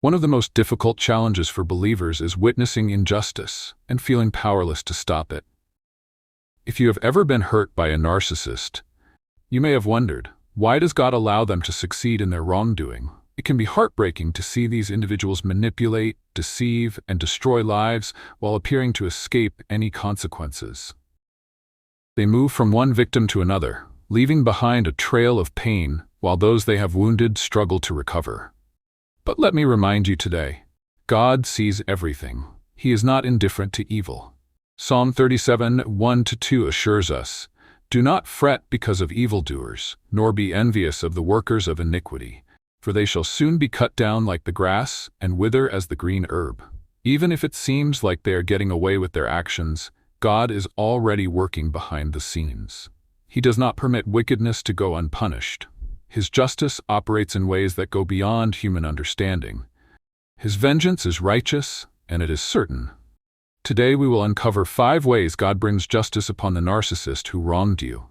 One of the most difficult challenges for believers is witnessing injustice and feeling powerless to stop it. If you have ever been hurt by a narcissist, you may have wondered, why does God allow them to succeed in their wrongdoing? It can be heartbreaking to see these individuals manipulate, deceive, and destroy lives while appearing to escape any consequences. They move from one victim to another, leaving behind a trail of pain while those they have wounded struggle to recover. But let me remind you today, God sees everything. He is not indifferent to evil. Psalm 37, 1-2 assures us, "Do not fret because of evildoers, nor be envious of the workers of iniquity, for they shall soon be cut down like the grass and wither as the green herb." Even if it seems like they are getting away with their actions, God is already working behind the scenes. He does not permit wickedness to go unpunished. His justice operates in ways that go beyond human understanding. His vengeance is righteous, and it is certain. Today we will uncover 5 ways God brings justice upon the narcissist who wronged you.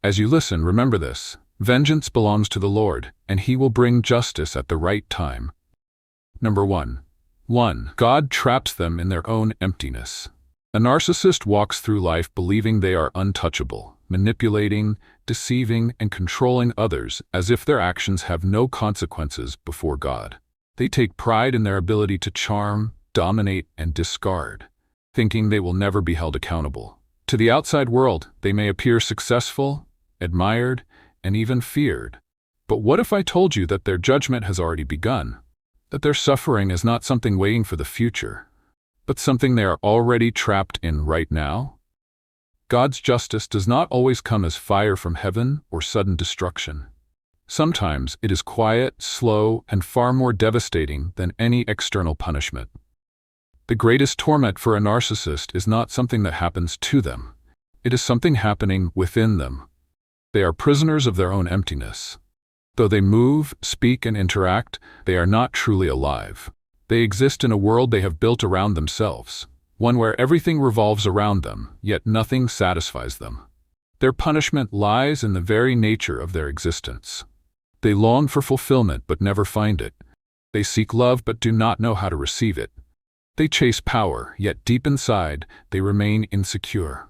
As you listen, remember this: vengeance belongs to the Lord, and He will bring justice at the right time. Number 1. God traps them in their own emptiness. A narcissist walks through life believing they are untouchable, manipulating, deceiving, and controlling others as if their actions have no consequences before God. They take pride in their ability to charm, dominate, and discard, thinking they will never be held accountable. To the outside world, they may appear successful, admired, and even feared. But what if I told you that their judgment has already begun? That their suffering is not something waiting for the future, but something they are already trapped in right now? God's justice does not always come as fire from heaven or sudden destruction. Sometimes it is quiet, slow, and far more devastating than any external punishment. The greatest torment for a narcissist is not something that happens to them. It is something happening within them. They are prisoners of their own emptiness. Though they move, speak, and interact, they are not truly alive. They exist in a world they have built around themselves, one where everything revolves around them, yet nothing satisfies them. Their punishment lies in the very nature of their existence. They long for fulfillment but never find it. They seek love but do not know how to receive it. They chase power, yet deep inside, they remain insecure.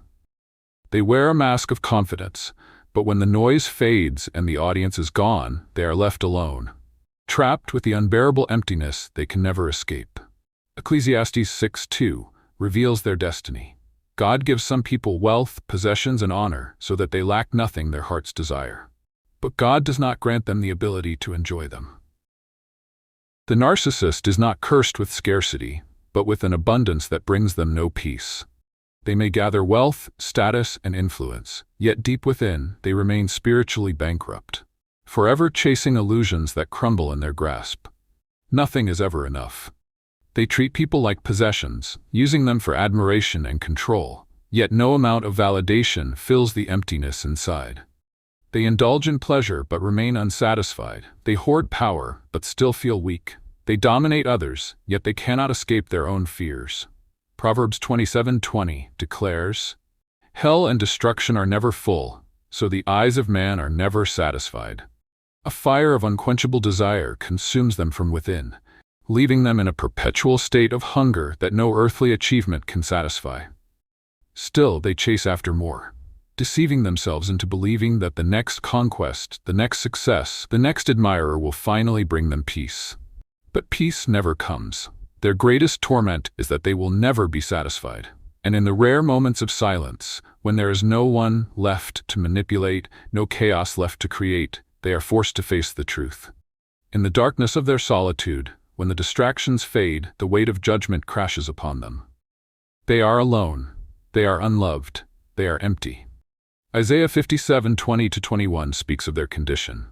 They wear a mask of confidence, but when the noise fades and the audience is gone, they are left alone, trapped with the unbearable emptiness they can never escape. Ecclesiastes 6:2 reveals their destiny. God gives some people wealth, possessions, and honor so that they lack nothing their hearts desire. But God does not grant them the ability to enjoy them. The narcissist is not cursed with scarcity, but with an abundance that brings them no peace. They may gather wealth, status, and influence, yet deep within, they remain spiritually bankrupt, forever chasing illusions that crumble in their grasp. Nothing is ever enough. They treat people like possessions, using them for admiration and control, yet no amount of validation fills the emptiness inside. They indulge in pleasure but remain unsatisfied. They hoard power but still feel weak. They dominate others, yet they cannot escape their own fears. Proverbs 27:20 declares, "Hell and destruction are never full, so the eyes of man are never satisfied." A fire of unquenchable desire consumes them from within, leaving them in a perpetual state of hunger that no earthly achievement can satisfy. Still, they chase after more, deceiving themselves into believing that the next conquest, the next success, the next admirer will finally bring them peace. But peace never comes. Their greatest torment is that they will never be satisfied. And in the rare moments of silence, when there is no one left to manipulate, no chaos left to create, they are forced to face the truth. In the darkness of their solitude, when the distractions fade, the weight of judgment crashes upon them. They are alone. They are unloved. They are empty. Isaiah 57:20-21 speaks of their condition.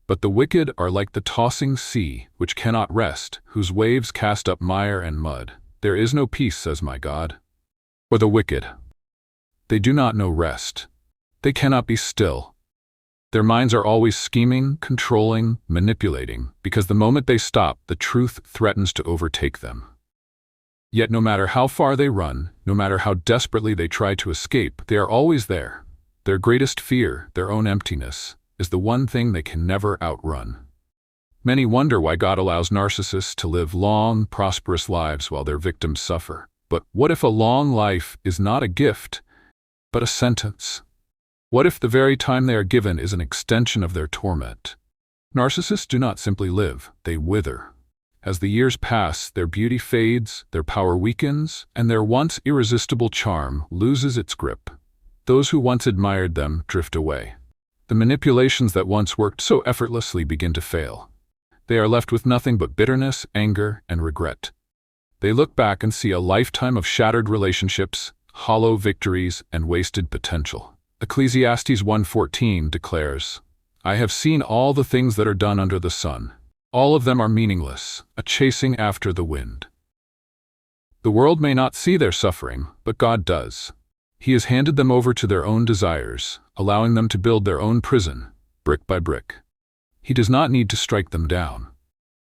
But the wicked are like the tossing sea, which cannot rest, whose waves cast up mire and mud. There is no peace, says my God. For the wicked, they do not know rest. They cannot be still. Their minds are always scheming, controlling, manipulating, because the moment they stop, the truth threatens to overtake them. Yet no matter how far they run, no matter how desperately they try to escape, they are always there. Their greatest fear, their own emptiness, is the one thing they can never outrun. Many wonder why God allows narcissists to live long, prosperous lives while their victims suffer. But what if a long life is not a gift, but a sentence? What if the very time they are given is an extension of their torment? Narcissists do not simply live, they wither. As the years pass, their beauty fades, their power weakens, and their once irresistible charm loses its grip. Those who once admired them drift away. The manipulations that once worked so effortlessly begin to fail. They are left with nothing but bitterness, anger, and regret. They look back and see a lifetime of shattered relationships, hollow victories, and wasted potential. Ecclesiastes 1:14 declares, "I have seen all the things that are done under the sun. All of them are meaningless, a chasing after the wind." The world may not see their suffering, but God does. He has handed them over to their own desires, allowing them to build their own prison, brick by brick. He does not need to strike them down.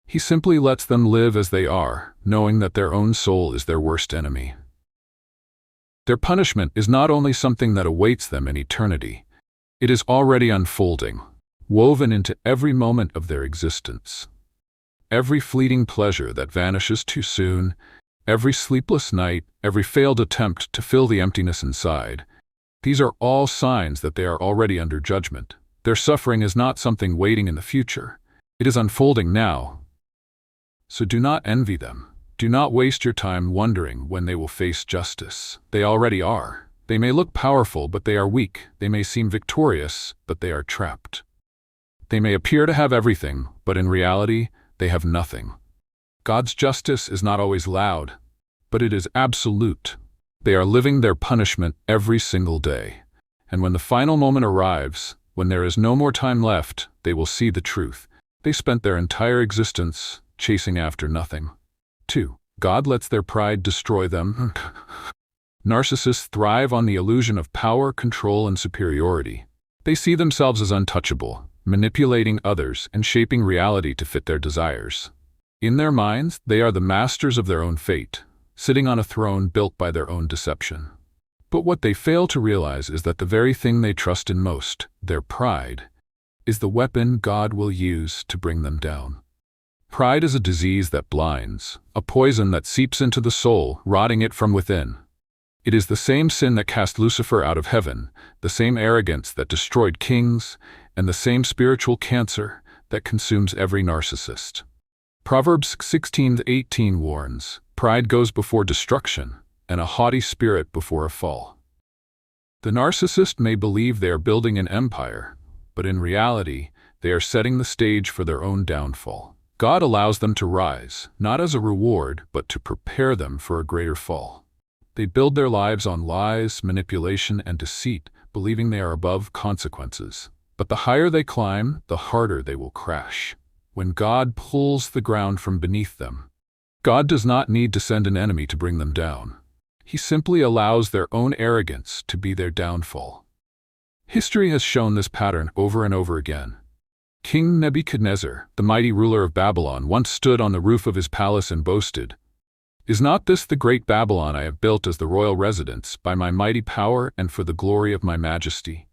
He simply lets them live as they are, knowing that their own soul is their worst enemy. Their punishment is not only something that awaits them in eternity, it is already unfolding, woven into every moment of their existence. Every fleeting pleasure that vanishes too soon, every sleepless night, every failed attempt to fill the emptiness inside, these are all signs that they are already under judgment. Their suffering is not something waiting in the future. It is unfolding now. So do not envy them. Do not waste your time wondering when they will face justice. They already are. They may look powerful, but they are weak. They may seem victorious, but they are trapped. They may appear to have everything, but in reality, they have nothing. God's justice is not always loud, but it is absolute. They are living their punishment every single day. And when the final moment arrives, when there is no more time left, they will see the truth. They spent their entire existence chasing after nothing. 2. God lets their pride destroy them. Narcissists thrive on the illusion of power, control, and superiority. They see themselves as untouchable, manipulating others and shaping reality to fit their desires. In their minds, they are the masters of their own fate, sitting on a throne built by their own deception. But what they fail to realize is that the very thing they trust in most, their pride, is the weapon God will use to bring them down. Pride is a disease that blinds, a poison that seeps into the soul, rotting it from within. It is the same sin that cast Lucifer out of heaven, the same arrogance that destroyed kings, and the same spiritual cancer that consumes every narcissist. Proverbs 16:18 warns, "Pride goes before destruction, and a haughty spirit before a fall." The narcissist may believe they are building an empire, but in reality, they are setting the stage for their own downfall. God allows them to rise, not as a reward, but to prepare them for a greater fall. They build their lives on lies, manipulation, and deceit, believing they are above consequences. But the higher they climb, the harder they will crash. When God pulls the ground from beneath them, God does not need to send an enemy to bring them down. He simply allows their own arrogance to be their downfall. History has shown this pattern over and over again. King Nebuchadnezzar, the mighty ruler of Babylon, once stood on the roof of his palace and boasted, "Is not this the great Babylon I have built as the royal residence, by my mighty power and for the glory of my majesty?"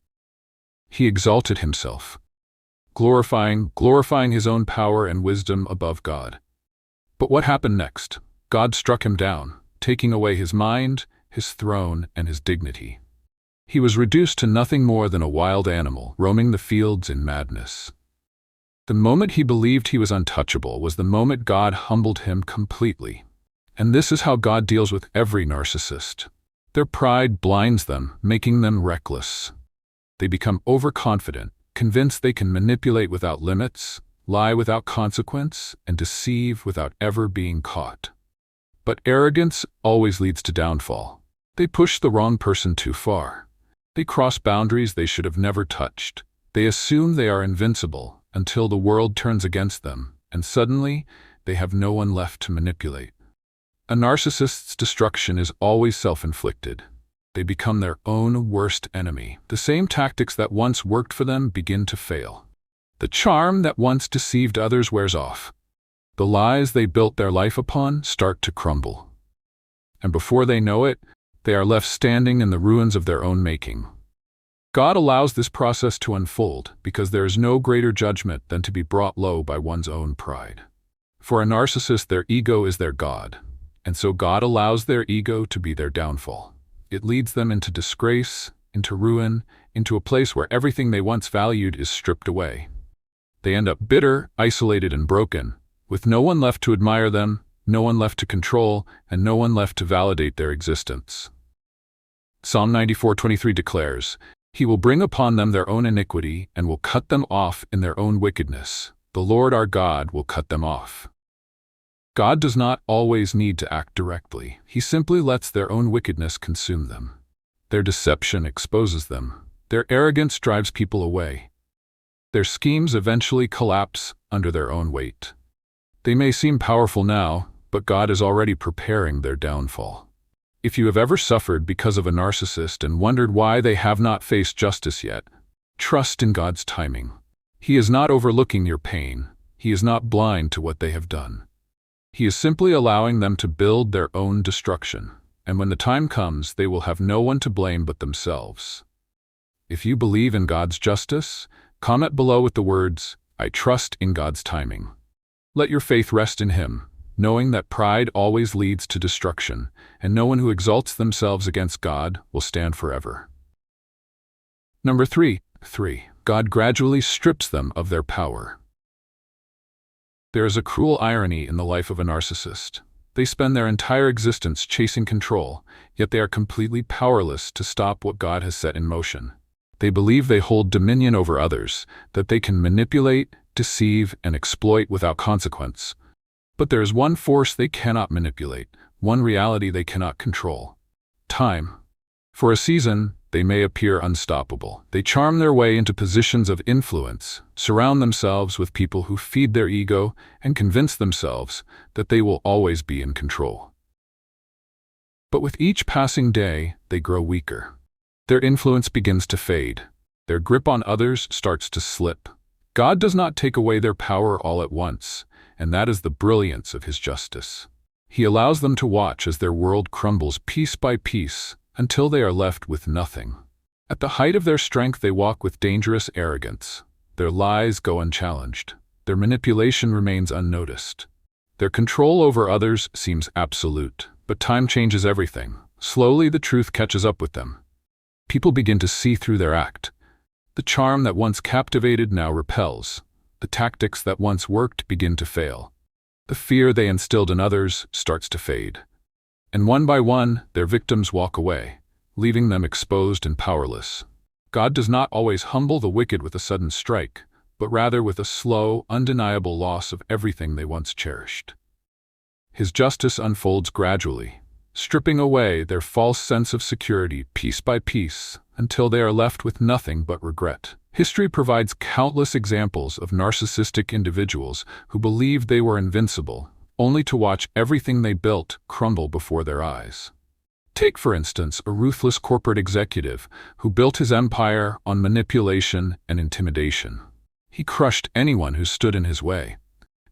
He exalted himself, glorifying his own power and wisdom above God. But what happened next? God struck him down, taking away his mind, his throne, and his dignity. He was reduced to nothing more than a wild animal, roaming the fields in madness. The moment he believed he was untouchable was the moment God humbled him completely. And this is how God deals with every narcissist. Their pride blinds them, making them reckless. They become overconfident, convinced they can manipulate without limits, lie without consequence, and deceive without ever being caught. But arrogance always leads to downfall. They push the wrong person too far. They cross boundaries they should have never touched. They assume they are invincible until the world turns against them, and suddenly they have no one left to manipulate. A narcissist's destruction is always self-inflicted. They become their own worst enemy. The same tactics that once worked for them begin to fail. The charm that once deceived others wears off. The lies they built their life upon start to crumble. And before they know it, they are left standing in the ruins of their own making. God allows this process to unfold because there is no greater judgment than to be brought low by one's own pride. For a narcissist, their ego is their God, and so God allows their ego to be their downfall. It leads them into disgrace, into ruin, into a place where everything they once valued is stripped away. They end up bitter, isolated, and broken, with no one left to admire them, no one left to control, and no one left to validate their existence. Psalm 94:23 declares, "He will bring upon them their own iniquity and will cut them off in their own wickedness. The Lord our God will cut them off." God does not always need to act directly. He simply lets their own wickedness consume them. Their deception exposes them. Their arrogance drives people away. Their schemes eventually collapse under their own weight. They may seem powerful now, but God is already preparing their downfall. If you have ever suffered because of a narcissist and wondered why they have not faced justice yet, trust in God's timing. He is not overlooking your pain. He is not blind to what they have done. He is simply allowing them to build their own destruction, and when the time comes, they will have no one to blame but themselves. If you believe in God's justice, comment below with the words, "I trust in God's timing." Let your faith rest in Him, knowing that pride always leads to destruction, and no one who exalts themselves against God will stand forever. Number 3. God gradually strips them of their power. There is a cruel irony in the life of a narcissist. They spend their entire existence chasing control, yet they are completely powerless to stop what God has set in motion. They believe they hold dominion over others, that they can manipulate, deceive, and exploit without consequence. But there is one force they cannot manipulate, one reality they cannot control: time. For a season, they may appear unstoppable. They charm their way into positions of influence, surround themselves with people who feed their ego, and convince themselves that they will always be in control. But with each passing day, they grow weaker. Their influence begins to fade. Their grip on others starts to slip. God does not take away their power all at once, and that is the brilliance of His justice. He allows them to watch as their world crumbles piece by piece, until they are left with nothing. At the height of their strength, they walk with dangerous arrogance. Their lies go unchallenged. Their manipulation remains unnoticed. Their control over others seems absolute, but time changes everything. Slowly, the truth catches up with them. People begin to see through their act. The charm that once captivated now repels. The tactics that once worked begin to fail. The fear they instilled in others starts to fade. And one by one, their victims walk away, leaving them exposed and powerless. God does not always humble the wicked with a sudden strike, but rather with a slow, undeniable loss of everything they once cherished. His justice unfolds gradually, stripping away their false sense of security piece by piece until they are left with nothing but regret. History provides countless examples of narcissistic individuals who believed they were invincible, only to watch everything they built crumble before their eyes. Take, for instance, a ruthless corporate executive who built his empire on manipulation and intimidation. He crushed anyone who stood in his way,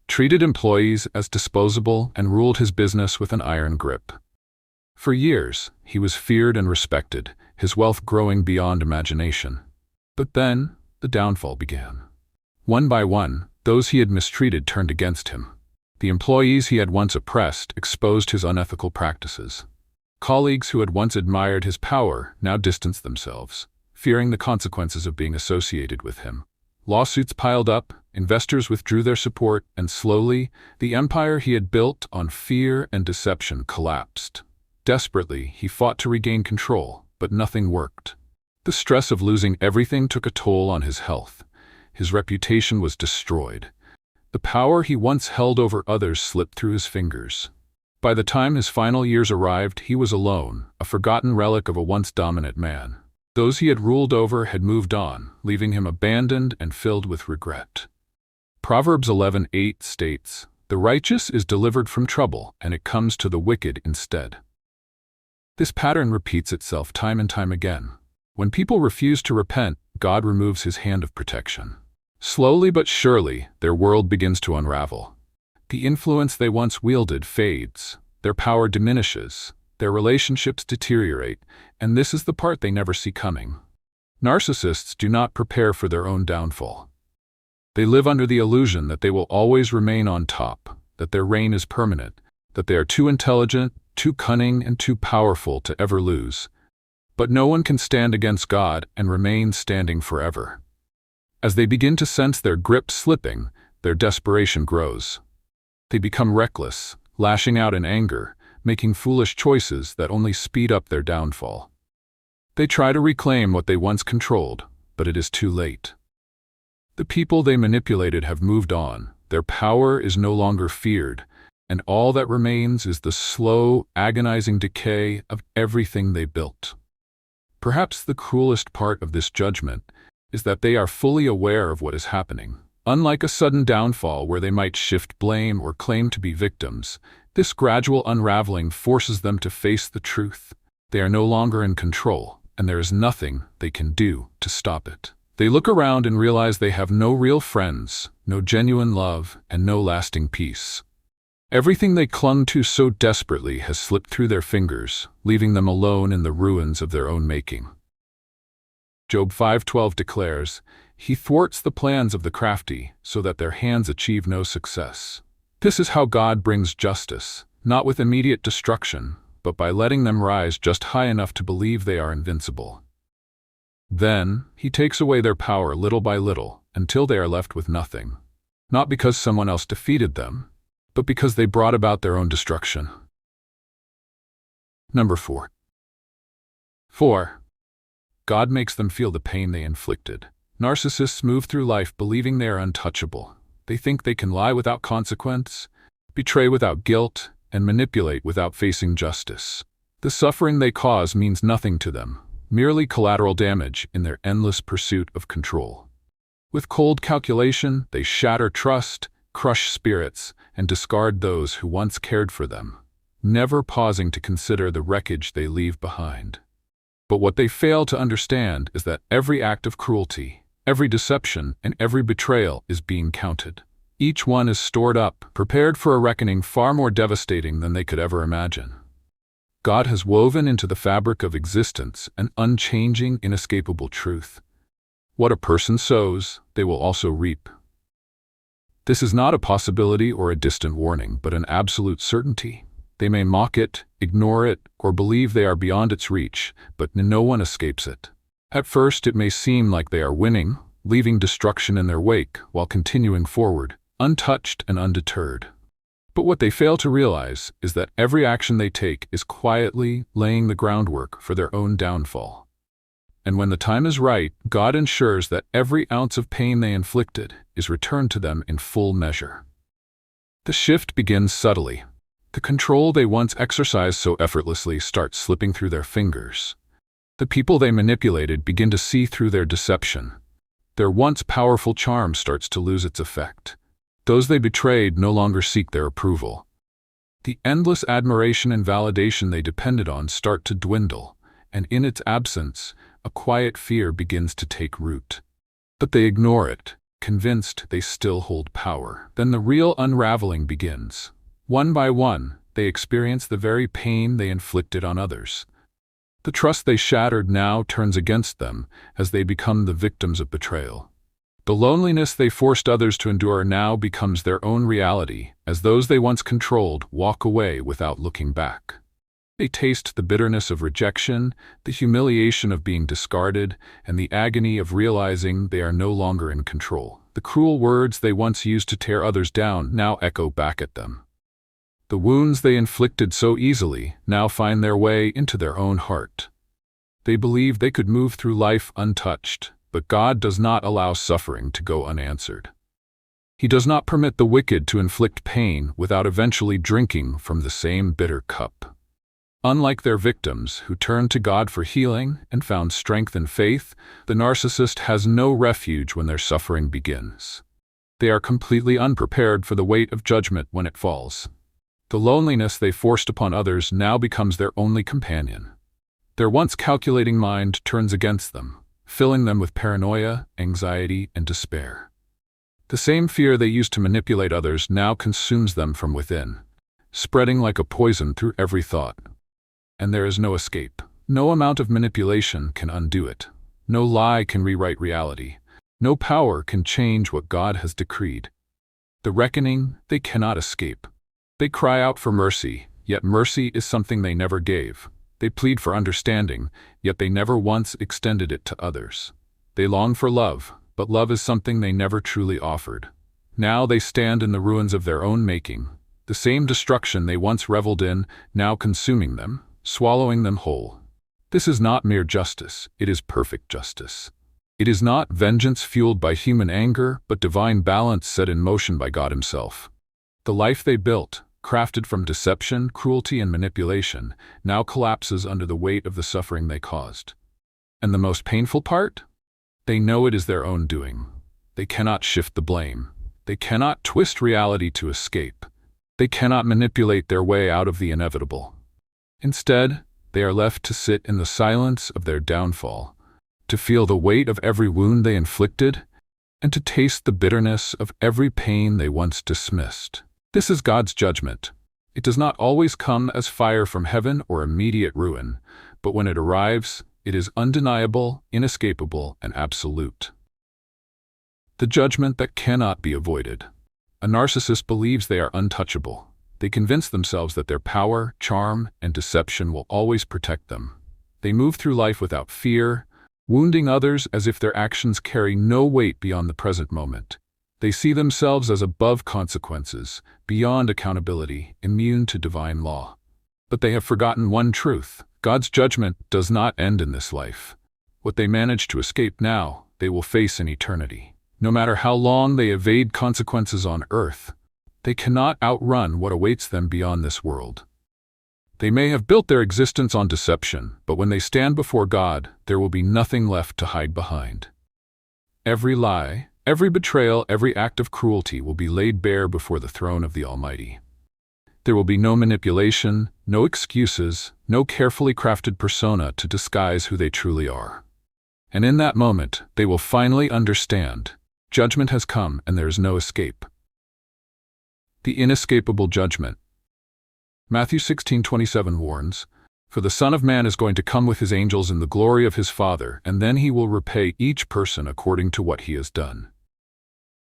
treated employees as disposable, and ruled his business with an iron grip. For years, he was feared and respected, his wealth growing beyond imagination. But then, the downfall began. One by one, those he had mistreated turned against him. The employees he had once oppressed exposed his unethical practices. Colleagues who had once admired his power now distanced themselves, fearing the consequences of being associated with him. Lawsuits piled up, investors withdrew their support, and slowly, the empire he had built on fear and deception collapsed. Desperately, he fought to regain control, but nothing worked. The stress of losing everything took a toll on his health. His reputation was destroyed. The power he once held over others slipped through his fingers. By the time his final years arrived, he was alone, a forgotten relic of a once dominant man. Those he had ruled over had moved on, leaving him abandoned and filled with regret. Proverbs 11:8 states, "The righteous is delivered from trouble, and it comes to the wicked instead." This pattern repeats itself time and time again. When people refuse to repent, God removes His hand of protection. Slowly but surely, their world begins to unravel. The influence they once wielded fades, their power diminishes, their relationships deteriorate, and this is the part they never see coming. Narcissists do not prepare for their own downfall. They live under the illusion that they will always remain on top, that their reign is permanent, that they are too intelligent, too cunning, and too powerful to ever lose. But no one can stand against God and remain standing forever. As they begin to sense their grip slipping, their desperation grows. They become reckless, lashing out in anger, making foolish choices that only speed up their downfall. They try to reclaim what they once controlled, but it is too late. The people they manipulated have moved on, their power is no longer feared, and all that remains is the slow, agonizing decay of everything they built. Perhaps the cruelest part of this judgment is that they are fully aware of what is happening. Unlike a sudden downfall where they might shift blame or claim to be victims, this gradual unraveling forces them to face the truth. They are no longer in control, and there is nothing they can do to stop it. They look around and realize they have no real friends, no genuine love, and no lasting peace. Everything they clung to so desperately has slipped through their fingers, leaving them alone in the ruins of their own making. Job 5:12 declares, "He thwarts the plans of the crafty, so that their hands achieve no success." This is how God brings justice, not with immediate destruction, but by letting them rise just high enough to believe they are invincible. Then, He takes away their power little by little, until they are left with nothing. Not because someone else defeated them, but because they brought about their own destruction. Number 4. 4. God makes them feel the pain they inflicted. Narcissists move through life believing they are untouchable. They think they can lie without consequence, betray without guilt, and manipulate without facing justice. The suffering they cause means nothing to them, merely collateral damage in their endless pursuit of control. With cold calculation, they shatter trust, crush spirits, and discard those who once cared for them, never pausing to consider the wreckage they leave behind. But what they fail to understand is that every act of cruelty, every deception, and every betrayal is being counted. Each one is stored up, prepared for a reckoning far more devastating than they could ever imagine. God has woven into the fabric of existence an unchanging, inescapable truth. What a person sows, they will also reap. This is not a possibility or a distant warning, but an absolute certainty. They may mock it, ignore it, or believe they are beyond its reach, but no one escapes it. At first, it may seem like they are winning, leaving destruction in their wake while continuing forward, untouched and undeterred. But what they fail to realize is that every action they take is quietly laying the groundwork for their own downfall. And when the time is right, God ensures that every ounce of pain they inflicted is returned to them in full measure. The shift begins subtly. The control they once exercised so effortlessly starts slipping through their fingers. The people they manipulated begin to see through their deception. Their once powerful charm starts to lose its effect. Those they betrayed no longer seek their approval. The endless admiration and validation they depended on start to dwindle, and in its absence, a quiet fear begins to take root. But they ignore it, convinced they still hold power. Then the real unraveling begins. One by one, they experience the very pain they inflicted on others. The trust they shattered now turns against them as they become the victims of betrayal. The loneliness they forced others to endure now becomes their own reality as those they once controlled walk away without looking back. They taste the bitterness of rejection, the humiliation of being discarded, and the agony of realizing they are no longer in control. The cruel words they once used to tear others down now echo back at them. The wounds they inflicted so easily now find their way into their own heart. They believe they could move through life untouched, but God does not allow suffering to go unanswered. He does not permit the wicked to inflict pain without eventually drinking from the same bitter cup. Unlike their victims, who turned to God for healing and found strength and faith, the narcissist has no refuge when their suffering begins. They are completely unprepared for the weight of judgment when it falls. The loneliness they forced upon others now becomes their only companion. Their once calculating mind turns against them, filling them with paranoia, anxiety, and despair. The same fear they used to manipulate others now consumes them from within, spreading like a poison through every thought. And there is no escape. No amount of manipulation can undo it. No lie can rewrite reality. No power can change what God has decreed. The reckoning they cannot escape. They cry out for mercy, yet mercy is something they never gave. They plead for understanding, yet they never once extended it to others. They long for love, but love is something they never truly offered. Now they stand in the ruins of their own making, the same destruction they once reveled in, now consuming them, swallowing them whole. This is not mere justice, it is perfect justice. It is not vengeance fueled by human anger, but divine balance set in motion by God Himself. The life they built, crafted from deception, cruelty, and manipulation, now collapses under the weight of the suffering they caused. And the most painful part? They know it is their own doing. They cannot shift the blame. They cannot twist reality to escape. They cannot manipulate their way out of the inevitable. Instead, they are left to sit in the silence of their downfall, to feel the weight of every wound they inflicted, and to taste the bitterness of every pain they once dismissed. This is God's judgment. It does not always come as fire from heaven or immediate ruin, but when it arrives, it is undeniable, inescapable, and absolute. The judgment that cannot be avoided. A narcissist believes they are untouchable. They convince themselves that their power, charm, and deception will always protect them. They move through life without fear, wounding others as if their actions carry no weight beyond the present moment. They see themselves as above consequences, beyond accountability, immune to divine law. But they have forgotten one truth: God's judgment does not end in this life. What they manage to escape now, they will face in eternity. No matter how long they evade consequences on earth, they cannot outrun what awaits them beyond this world. They may have built their existence on deception, but when they stand before God, there will be nothing left to hide behind. Every lie, every betrayal, every act of cruelty will be laid bare before the throne of the Almighty. There will be no manipulation, no excuses, no carefully crafted persona to disguise who they truly are. And in that moment, they will finally understand: judgment has come and there is no escape. The inescapable judgment. Matthew 16:27 warns, "For the Son of Man is going to come with His angels in the glory of His Father, and then He will repay each person according to what he has done."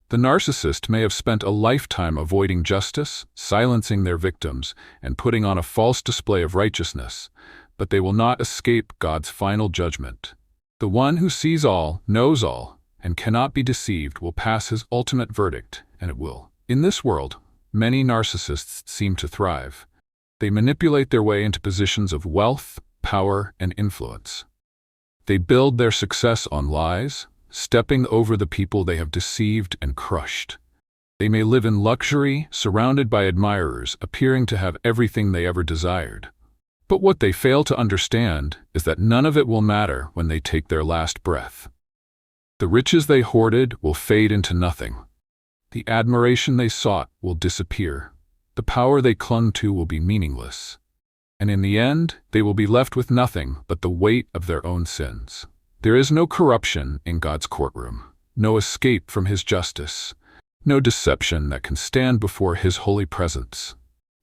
The narcissist may have spent a lifetime avoiding justice, silencing their victims, and putting on a false display of righteousness, but they will not escape God's final judgment. The one who sees all, knows all, and cannot be deceived will pass His ultimate verdict, and it will. In this world, many narcissists seem to thrive. They manipulate their way into positions of wealth, power, and influence. They build their success on lies, stepping over the people they have deceived and crushed. They may live in luxury, surrounded by admirers, appearing to have everything they ever desired. But what they fail to understand is that none of it will matter when they take their last breath. The riches they hoarded will fade into nothing. The admiration they sought will disappear. The power they clung to will be meaningless. And in the end, they will be left with nothing but the weight of their own sins. There is no corruption in God's courtroom, no escape from His justice, no deception that can stand before His holy presence.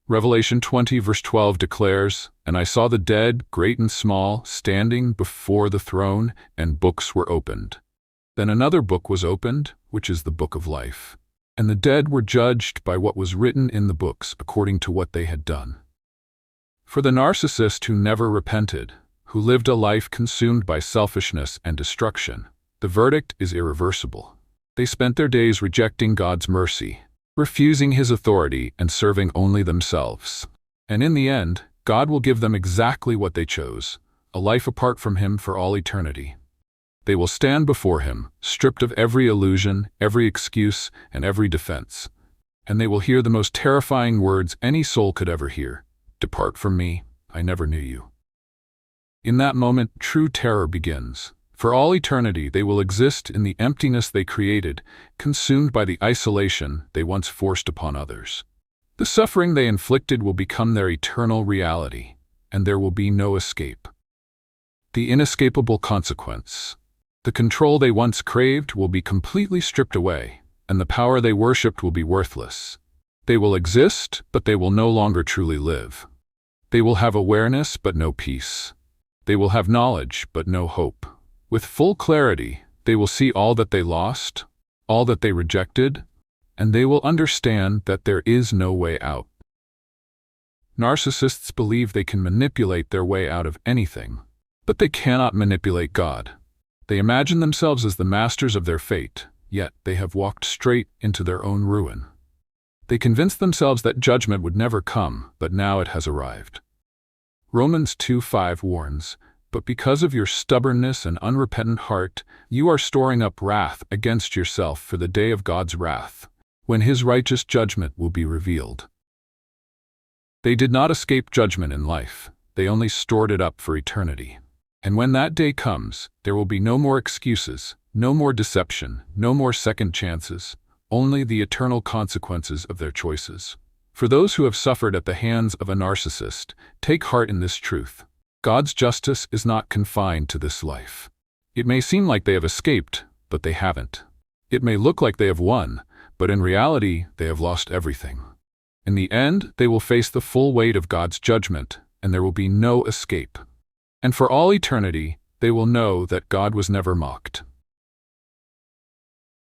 Revelation 20 verse 12 declares, "And I saw the dead, great and small, standing before the throne, and books were opened. Then another book was opened, which is the book of life. And the dead were judged by what was written in the books according to what they had done." For the narcissist who never repented, who lived a life consumed by selfishness and destruction, the verdict is irreversible. They spent their days rejecting God's mercy, refusing His authority, and serving only themselves. And in the end, God will give them exactly what they chose: a life apart from Him for all eternity. They will stand before Him, stripped of every illusion, every excuse, and every defense. And they will hear the most terrifying words any soul could ever hear: "Depart from me, I never knew you." In that moment, true terror begins. For all eternity, they will exist in the emptiness they created, consumed by the isolation they once forced upon others. The suffering they inflicted will become their eternal reality, and there will be no escape. The inescapable consequence. The control they once craved will be completely stripped away, and the power they worshipped will be worthless. They will exist, but they will no longer truly live. They will have awareness, but no peace. They will have knowledge, but no hope. With full clarity, they will see all that they lost, all that they rejected, and they will understand that there is no way out. Narcissists believe they can manipulate their way out of anything, but they cannot manipulate God. They imagine themselves as the masters of their fate, yet they have walked straight into their own ruin. They convince themselves that judgment would never come, but now it has arrived. Romans 2:5 warns, "But because of your stubbornness and unrepentant heart, you are storing up wrath against yourself for the day of God's wrath, when His righteous judgment will be revealed." They did not escape judgment in life, they only stored it up for eternity. And when that day comes, there will be no more excuses, no more deception, no more second chances, only the eternal consequences of their choices. For those who have suffered at the hands of a narcissist, take heart in this truth. God's justice is not confined to this life. It may seem like they have escaped, but they haven't. It may look like they have won, but in reality, they have lost everything. In the end, they will face the full weight of God's judgment, and there will be no escape. And for all eternity, they will know that God was never mocked.